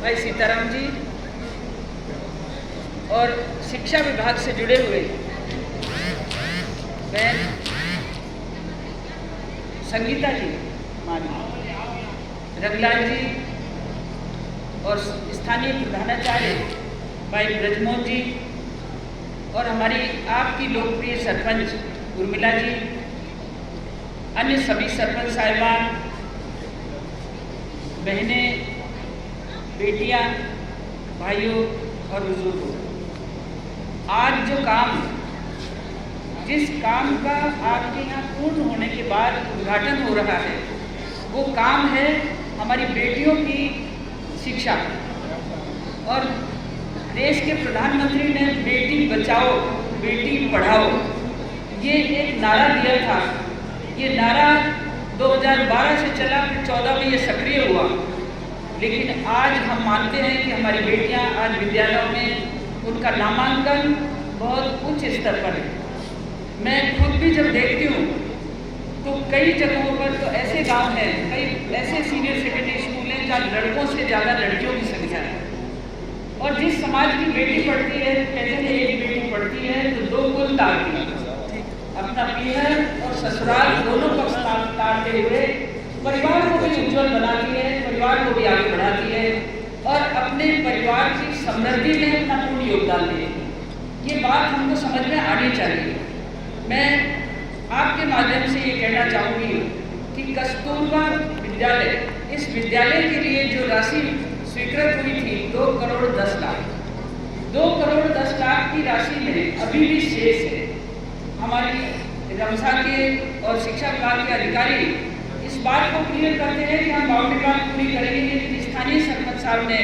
भाई सीताराम जी और शिक्षा विभाग से जुड़े हुए बहन संगीता जी, रंगलाल जी और स्थानीय प्रधानाचार्य भाई ब्रजमोहन जी और हमारी आपकी लोकप्रिय सरपंच उर्मिला जी, अन्य सभी सरपंच साहिबान, बहनें, बेटियां, भाइयों और बुजुर्गों, आज जो काम, जिस काम का आपके यहाँ पूर्ण होने के बाद उद्घाटन हो रहा है, वो काम है हमारी बेटियों की शिक्षा। और देश के प्रधानमंत्री ने बेटी बचाओ बेटी पढ़ाओ ये एक नारा दिया था। ये नारा 2012 से चला, फिर 14 में ये सक्रिय हुआ। लेकिन आज हम मानते हैं कि हमारी बेटियां आज विद्यालयों में उनका नामांकन बहुत उच्च स्तर पर है। मैं खुद भी जब देखती हूँ तो कई जगहों पर तो ऐसे गांव हैं, कई ऐसे सीनियर सेकेंडरी स्कूल हैं जहाँ लड़कों से ज़्यादा लड़कियों की संख्या है। और जिस समाज की बेटी पढ़ती है, कहते हैं एक बेटी पढ़ती है तो दो कुल तारती है, अपना पीहर और ससुराल दोनों पक्ष तारते हुए परिवार को भी उज्जवल बनाती है, परिवार को भी आगे बढ़ाती है और अपने परिवार की समृद्धि में अपना पूर्ण योगदान देती है। ये बात हमको समझ में आनी चाहिए। मैं आपके माध्यम से ये कहना चाहूँगी कि कस्तूरबा विद्यालय, इस विद्यालय के लिए जो राशि स्वीकृत हुई थी 2 करोड़ 10 लाख, 2 करोड़ 10 लाख की राशि में अभी भी शेष है। हमारी रमसा के और शिक्षा विभाग के अधिकारी इस बात को क्लियर करते हैं कि हम बाउंड्री बात पूरी करेंगे, लेकिन स्थानीय सरपंच साहब ने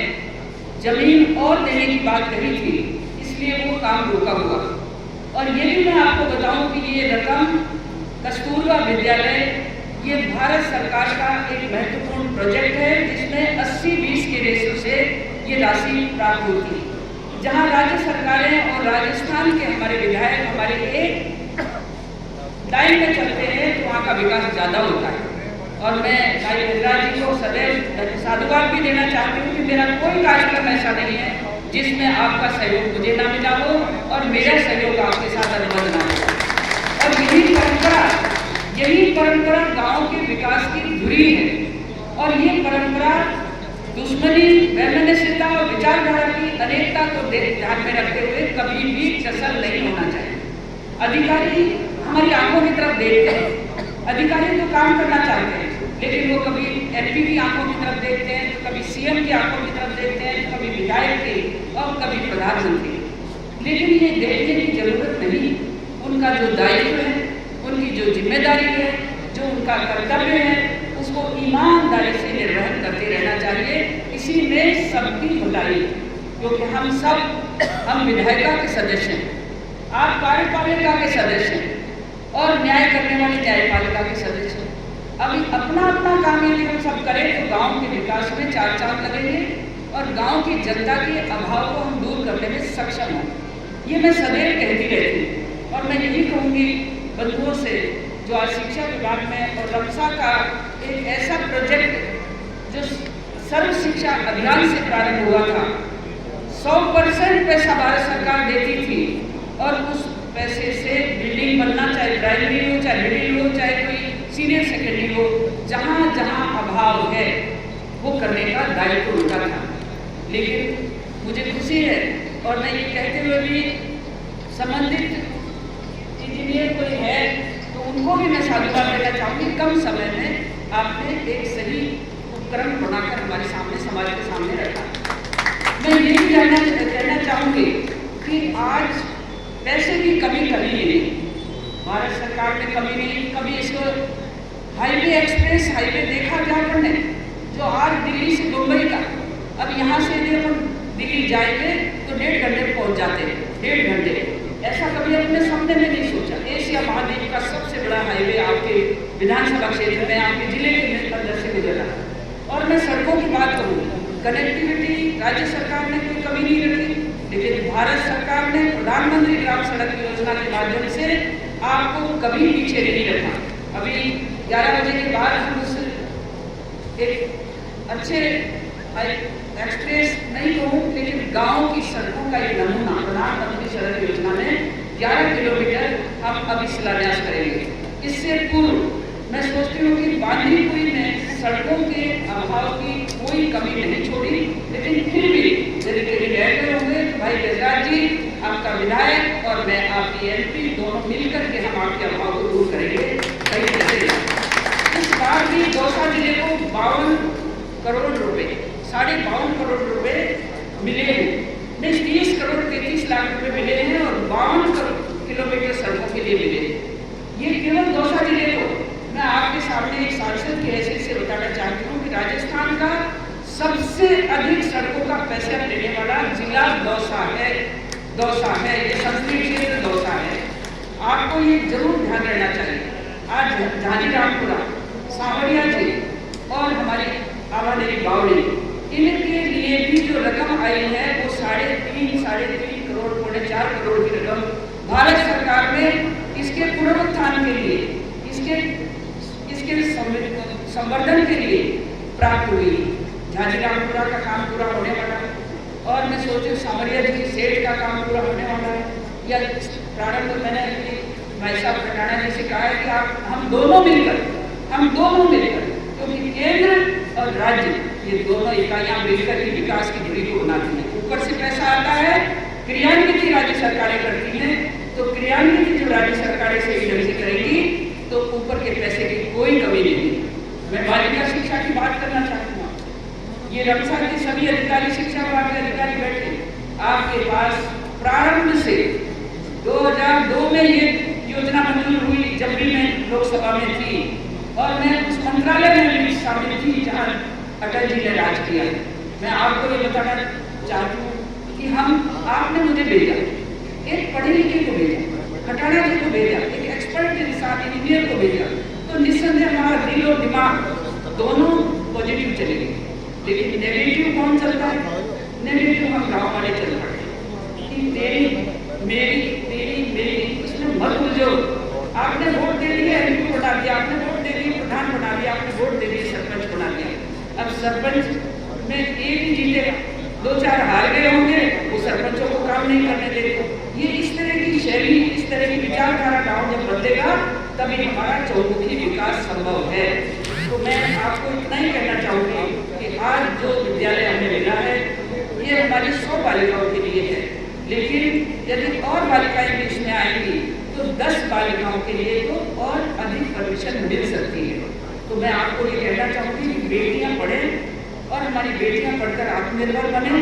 जमीन और देने की बात कही थी, इसलिए वो काम रोका हुआ। और ये भी मैं आपको बताऊं कि ये रकम कस्तूरबा विद्यालय ये भारत सरकार का एक महत्वपूर्ण प्रोजेक्ट है, जिसमें 80-20 के रेशो से ये राशि प्राप्त होती है। जहां राज्य सरकारें और राजस्थान के हमारे विधायक हमारे एक लाइन में चलते हैं तो वहाँ का विकास ज़्यादा होता है। और मैं भाई ब्रजलाल जी को सदैव साधुवाद भी देना चाहती हूँ कि मेरा कोई कार्यक्रम ऐसा नहीं है जिसमें आपका सहयोग मुझे ना मिला हो और मेरा सहयोग आपके साथ अनुबंध ना हो। और यही परंपरा गांव के विकास की धुरी है। और ये परंपरा दुश्मनी, वैमनस्यता और विचारधारा की अनेकता को ध्यान में रखते हुए कभी भी टसल नहीं होना चाहिए। अधिकारी हमारी आंखों की तरफ देखते हैं, अधिकारी तो काम करना चाहते हैं, लेकिन वो कभी एमपी की आंखों की तरफ देखते हैं, तो कभी सीएम की आंखों की तरफ देखते हैं, तो कभी विधायक की और कभी प्रधानमंत्री। लेकिन ये देखने की जरूरत नहीं। उनका जो दायित्व है, उनकी जो जिम्मेदारी है, जो उनका कर्तव्य है, उसको ईमानदारी से निर्वहन करते रहना चाहिए। इसी में सबकी भलाई, क्योंकि हम विधायिका के सदस्य हैं, आप कार्यपालिका के सदस्य हैं और न्याय करने वाली न्यायपालिका के सदस्य हैं। अभी अपना अपना काम यदि हम सब करें तो गांव के विकास में 4 चांद लगेंगे और गांव की जनता के अभाव को हम दूर करने में सक्षम हों। ये मैं सदैव कहती रहती हूँ। और मैं यही कहूँगी बंधुओं से जो आज शिक्षा विभाग में और रमसा का एक ऐसा प्रोजेक्ट जो सर्व शिक्षा अभियान से प्रारंभ हुआ था, 100% पैसा भारत सरकार देती थी और उस पैसे से बिल्डिंग बनना, चाहे प्राइमरी हो, चाहे मिडिल हो, चाहे कोई सीनियर सेकेंडरी हो, जहाँ जहाँ अभाव है वो करने का दायित्व उनका था। लेकिन मुझे खुशी है और मैं ये कहते हुए भी संबंधित इंजीनियर कोई है तो उनको भी मैं साधुवाद देना चाहूँगी। कम समय में आपने एक सही उपकरण बनाकर हमारे सामने, समाज के सामने रखा। मैं ये भी कहना चाहूँगी कि आज पैसे की कमी नहीं, भारत सरकार ने कमी नहीं। कभी इसको हाईवे, एक्सप्रेस हाईवे देखा क्या आपने, जो आज दिल्ली से मुंबई का, अब यहाँ से यदि अपन दिल्ली जाएंगे तो 1.5 घंटे में पहुँच जाते हैं, 1.5 घंटे। ऐसा कभी अपने सपने में नहीं सोचा। एशिया महाद्वीप का सबसे बड़ा हाईवे आपके विधानसभा क्षेत्र में, आपके जिले के अंदर से गुजर रहा है। और मैं सड़कों की बात करूँ, कनेक्टिविटी राज्य सरकार ने कोई कमी नहीं रखी, लेकिन भारत सरकार ने प्रधानमंत्री ग्राम सड़क योजना के माध्यम से आपको कभी पीछे नहीं रखा। अभी 11 बजे के बाद हम उस एक अच्छे एक्सप्रेस नहीं कहूँ, लेकिन गांव की सड़कों का एक नमूना प्रधानमंत्री सड़क योजना में 11 किलोमीटर हम अभी शिलान्यास करेंगे। इससे पूर्व मैं सोचती हूँ कि बांदीकुई में सड़कों के अभाव की कोई कमी नहीं छोड़ी, लेकिन फिर भी यदि कहीं रह गए होंगे तो भाई गजराज जी, आपका विधायक और मैं आपकी एमपी दोनों मिलकर के हम आपके अभाव को दूर करेंगे। कहीं कैसे इस बार भी दौसा जिले को 52 करोड़ रुपए, 52.5 करोड़ रुपए मिले हैं। नहीं, 30 करोड़ 33 लाख रुपए मिले हैं और 52 किलोमीटर सड़कों के लिए मिले हैं। ये केवल दौसा जिले को, मैं आपके सामने एक सांसद की हैसियत से बताना चाहती हूँ कि राजस्थान का सबसे अधिक सड़कों का पैसा लेने वाला जिला दौसा है। दौसा है, ये संसदीय क्षेत्र दौसा है। आपको ये जरूर ध्यान रखना चाहिए। आज झांझीरामपुरा, सांवरिया जी और हमारी आवानेरी बावड़ी, इनके लिए भी जो रकम आई है वो 3.5 करोड़, 4 करोड़ की रकम भारत सरकार ने इसके पुनरुत्थान के लिए, इसके संवर्धन के लिए प्राप्त हुई। झांझीरामपुरा का काम पूरा होने वाला है और मैं सोचती हूँ सांवरिया जी की सेठ का काम पूरा होने वाला है। या प्रारंभ मैंने अपनी भाई साहब खटाना जी से कहा है कि हम दोनों मिलकर, क्योंकि केंद्र और राज्य ये दोनों इकाइयां मिलकर के विकास की धुरी को बनाती हैं। ऊपर से पैसा आता है, क्रियान्वित राज्य सरकारें करती हैं, तो क्रियान्वित जो राज्य सरकारें सही ढंग से करेगी तो ऊपर के पैसे की कोई कमी नहीं है। मैं बालिका शिक्षा की बात करना चाहती हूँ। ये रक्षा के सभी अधिकारी, शिक्षा विभाग के अधिकारी बैठे आपके पास। प्रारंभ से 2002 में ये योजना मंजूर हुई, जब भी मैं लोकसभा में थी और मैं उस मंत्रालय में भी शामिल थी जहाँ अटल जी ने राज किया। मैं आपको ये बताना चाहती हूँ कि आपने मुझे भेजा, एक पढ़े लिखे को भेजा, खटाना जी को भेजा, एक एक्सपर्ट इंसान इंजीनियर को भेजा, तो निस्संदेह हमारा दिल और दिमाग दोनों पॉजिटिव चले गए। लेकिन नेगेटिव कौन चलता है? नेगेटिव हम गाँव वाले चल पड़े कि तेरी मेरी उसमें मत उलझो। आपने वोट दे दिया, एमपी बना दिया, आपने वोट दे दिया, प्रधान बना दिया, आपने वोट दे दिया, सरपंच बना दिया। अब सरपंच में एक ही जीतेगा, 2-4 हार गए होंगे, वो सरपंचों को काम नहीं करने देते। ये इस तरह की शैली, इस तरह की विचारधारा गाँव जब बदलेगा तभी हमारा चौमुखी विकास संभव है। तो मैं आपको इतना ही कहना चाहूँगी कि आज जो विद्यालय हमें मिला है ये हमारी 100 बालिकाओं के लिए है, लेकिन यदि और बालिकाएं भी इसमें आएंगी तो 10 बालिकाओं के लिए तो और अधिक परमिशन मिल सकती है। तो मैं आपको ये कहना चाहूँगी कि बेटियाँ पढ़ें और हमारी बेटियाँ पढ़कर आत्मनिर्भर बने।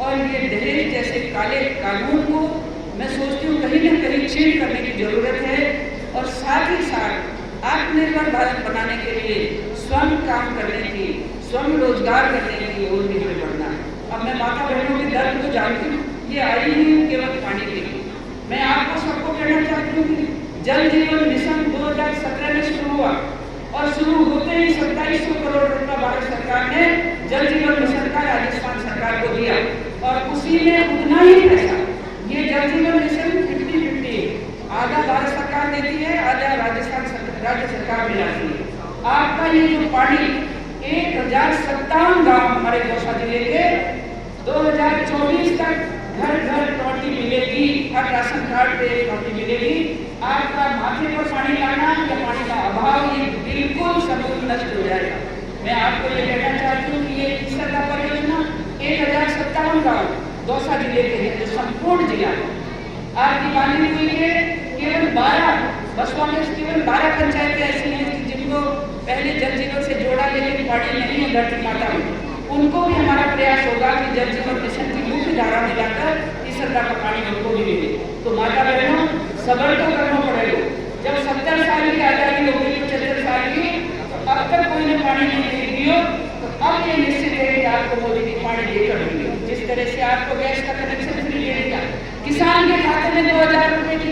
और ये दहेज जैसे काले कानून को मैं सोचती हूँ कहीं ना कहीं चेंज करने की जरूरत है। और साथ ही साथ आत्मनिर्भर भारत बनाने के लिए स्वयं काम करने की, स्वयं रोजगार करने की ओर भी हमें बढ़ना है। अब मैं माता बहनों के दर्द को जानती हूँ, ये आई ही केवल पानी के लिए। मैं आपको सबको कहना चाहती हूँ कि जल जीवन मिशन 2017 में शुरू हुआ और शुरू होते ही 2700 करोड़ रुपया भारत सरकार ने जल जीवन मिशन का राजस्थान सरकार को दिया और उसी में उतना ही पैसा, ये जल जीवन मिशन 50-50 आधा भारत सरकार देती है, आधा राजस्थान राज्य सरकार मिलाती है। आपका ये जो पानी 1057 गाँव हमारे दौसा जिले के 2024 तक घर घर टोटी मिलेगी, हर राशन कार्ड पे टोटी मिलेगी। आपका माथे पर पानी लाना या पानी का अभाव ये बिल्कुल सबूत नष्ट हो जाएगा। मैं आपको ये कहना चाहती हूँ कि ये सरकार परियोजना 1057 गाँव दौसा जिले के हैं, जो संपूर्ण जिला है। आपकी बांदीकुई के केवल 12 बसवा में केवल 12 पंचायतें ऐसी हैं जिनको पहले जल जीवन से जोड़ा लेकिन पानी नहीं है धरती माता में। उनको भी हमारा प्रयास होगा कि जल जीवन मिशन की मुख्य धारा में जाकर इस सरकार का पानी उनको भी मिले। तो माता बहनों सबर तो करना पड़ेगा। जब 70 साल की आज़ादी हो गई, 75 साल की, अब तक कोई ने पानी नहीं दे दिया, तो अब ये निश्चित है कि आपको मोदी जी पानी देकर देंगे। जिस तरह से आपको गैस का कनेक्शन फ्री दे दिया, किसान के खाते में 2000 रुपये की